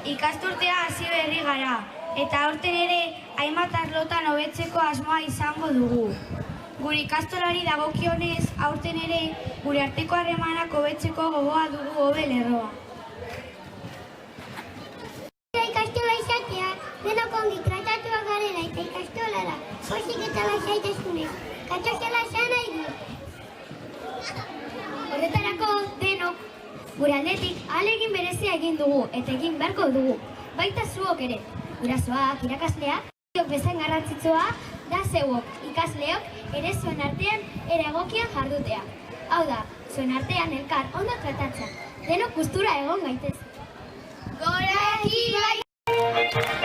Ikasturtea hasi berri gara, eta aurten ere hainbat arlotan hobetzeko asmoa izango dugu. Gure ikastolari dagokionez, aurten ere gure arteko harremanak hobetzeko gogoa dugu hobe lerroa. Ikastola izatea, denok ongi tratatuak garela eta ikastolara, pozik eta lasaitasunez, katozela esan nahi du. Horretarako denok gure aldetik ahalegin berezia egin dugu eta egin beharko dugu, baita zuok ere. Gurasoak, irakasleak, bezain garrantzitsua da zeuok, ikasleok ere zuen artean ere egokian jardutea. Hau da, zuen artean elkar ondo tratatzea, denok gustura egon gaitez. Gora eki bai!